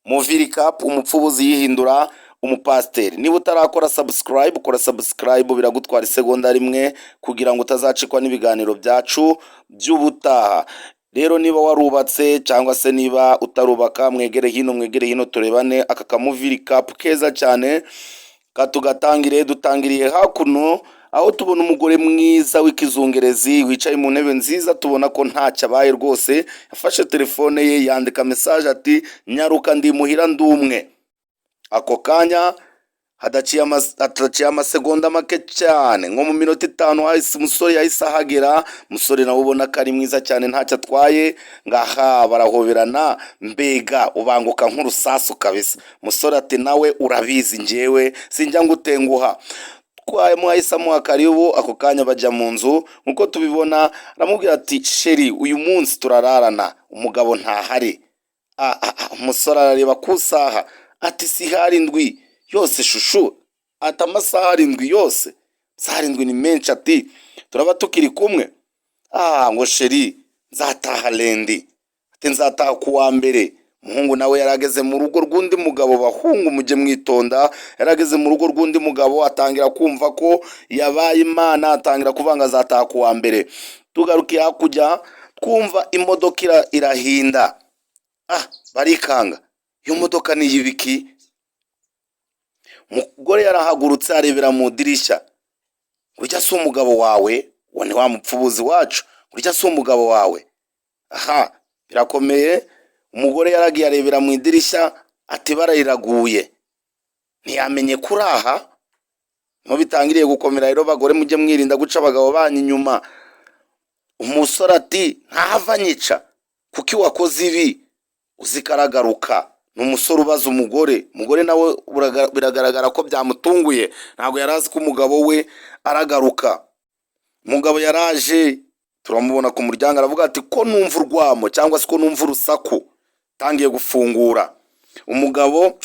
Muviri Cup umupfubuzi yihindura umupasiteri. Niba utarakora subscribe, kora subscribe, biragutwara isegonda rimwe kugira ngo utazacikwa n'ibiganiro byacu by'ubutaha. Rero niba warubatse cyangwa se niba utarubaka, mwegere hino turebane aka kamuviri Cup keza cyane katugatangire. Dutangiriye hakuno aho tubona umugore mwiza w'ikizungerezi wicaye mu ntebe nziza, tubona ko ntacyo abaye rwose. Yafashe telefone ye yandika message ati nyaruka ndi muhira ndumwe. Ako kanya hadaciye amasegonda make cyane, nko mu minota 5 hahise umusore yahise ahagera. Umusore nawe ubona ko ari mwiza cyane ntacyo atwaye, ngaha barahoberana mbega ubanguka nk'urusasu kabisa. Umusore ati nawe urabizi njyewe sinjya ngutenguha. Mwahise amuha karibu. Ako kanya bajya mu nzu nkuko tubibona, aramubwira ati sheri uyu munsi turararana, umugabo ntahari. Umusore arareba ku saha ati si harindwi yose shushu, ati amasaha arindwi yose, saha arindwi ni menshi, ati turaba tukiri kumwe. Ngo sheri nzataha lendi, ati nzataha kuwa mbere. Umuhungu nawe yarageze mu rugo rw'undi mugabo. Bahungu mujye mwitonda, yarageze mu rugo rw'undi mugabo, atangira kumva ko yabaye Imana, atangira kuvanga azataha kuwa mbere. Tugarukiye hakujya twumva imodoka irahinda. Barikanga, iyo modoka ni yibiki? Umugore yarahagurutse arebera mu dirishya. Urya si umugabo wawe? Wone wa mupfubuzi wacu, urya si umugabo wawe? Birakomeye. Umugore yaragiye arebera mu idirishya ati barayiraguye, ntiyamenye kuraha. Mu bitangiriye gukomera rero, bagore mujye mwirinda guca abagabo banyu inyuma. Umusore ati ntahava nyica kuki wakoze ibi uzikaragaruka. Ni umusore ubaza umugore. Umugore nawe biragaragara ko byamutunguye, ntabwo yarazi ko umugabo we aragaruka. Umugabo yaraje, turamubona ku muryango, aravuga ati ko numva urwamo cyangwa se ko numva urusaku. Tangiye gufungura. Umugabo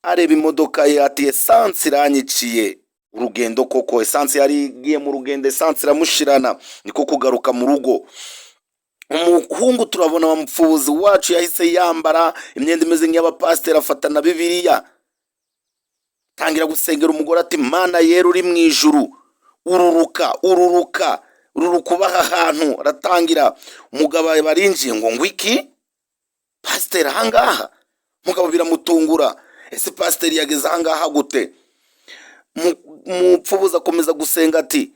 areba imodoka ye ati esansi iranyiciye. Urugendo koko, esansi yari igiye mu rugendo, esansi iramushirana, niko kugaruka mu rugo. Umuhungu turabona wa mupfubuzi wacu yahise yambara imyenda imeze nk'iy'abapasiteri, afata na Bibiliya, tangira gusengera umugore ati Mana yera uri mu ijuru, ururuka ubaha ahantu. Aratangira. Umugabo barinjiye ngo ngwiki pasiteri ahangaha. Umugabo biramutungura, ese pasiteri yageze ahangaha gute? Mupfubuzi akomeza gusenga ati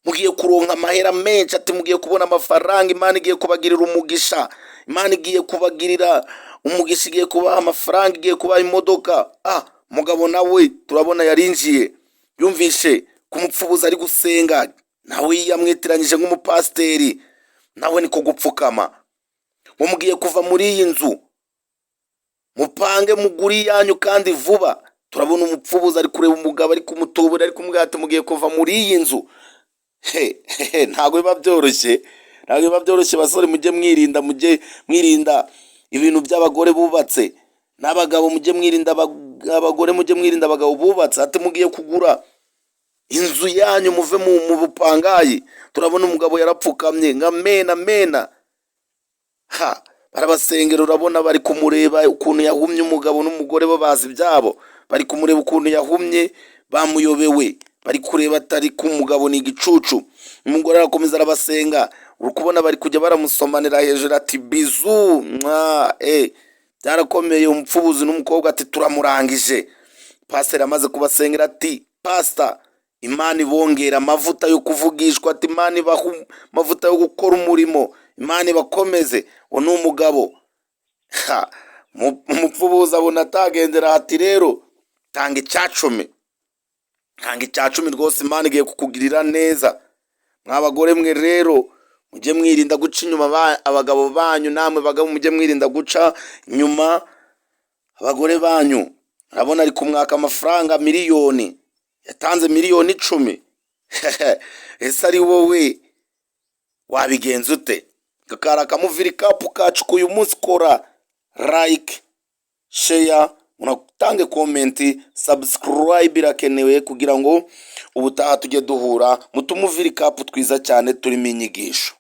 mugiye kuronka amahera menshi, ati mugiye kubona amafaranga, Imana igiye kubagirira umugisha, Imana igiye kubagirira umugisha, igiye kubaha amafaranga, igiye kubaha imodoka. Mugabo nawe turabona yarinjiye, yumvishe ku mupfubuzi ari gusenga, nawe yamwitiranyije nk'umupasiteri, nawe niko gupfukama. Mugiye kuva muri iyi nzu, mupange muguri yanyu kandi vuba. Turabona umupfubuzi ari kureba umugabo, ari kumutubura, ari kumubwira ati mugiye kuva muri iyi nzu. Ntabwo biba byoroshye basore, mujye mwirinda ibintu by'abagore bubatse n'abagabo. Mujye mwirinda abagore, mujye mwirinda abagabo bubatse. Ati mugiye kugura inzu yanyu muve mu bupangayi. Turabona umugabo yarapfukamye mena. Barabasengera, urabona bari kumureba ukuntu yahumye. Umugabo n'umugore bo bazi ibyabo, bari kumureba ukuntu yahumye, bamuyobewe, bari kureba atari ku mugabo ni igicucu. Umugore arakomeza arabasenga, uri kubona bari kujya baramusomanira hejuru ati bizu byarakomeye. Umupfubuzi n'umukobwa ati turamurangije. Pasiteri amaze kubasengera ati pasita, Imana ibongera amavuta yo kuvugishwa, ati Imana ibaha amavuta yo gukora umurimo, Imana ibakomeze. uwo ni umugabo. Umupfubuzi abona atagendera, ati rero tanga icyacumi rwose, Imana igiye kukugirira neza. Mwabagore mwe rero mujye mwirinda guca inyuma abagabo banyu. Namwe bagabo mujye mwirinda guca inyuma abagore banyu. Urabona ari kumwaka amafaranga miliyoni, yatanze miliyoni 10. Ese ari wowe wabigenza ute? Kakara kamuviri Cup kacu uyu munsi, kora like, share, munatange comment, subscribe irakenewe kugira ngo ubutaha tujye duhura mu tumuviri Cup twiza cyane turimo inyigisho.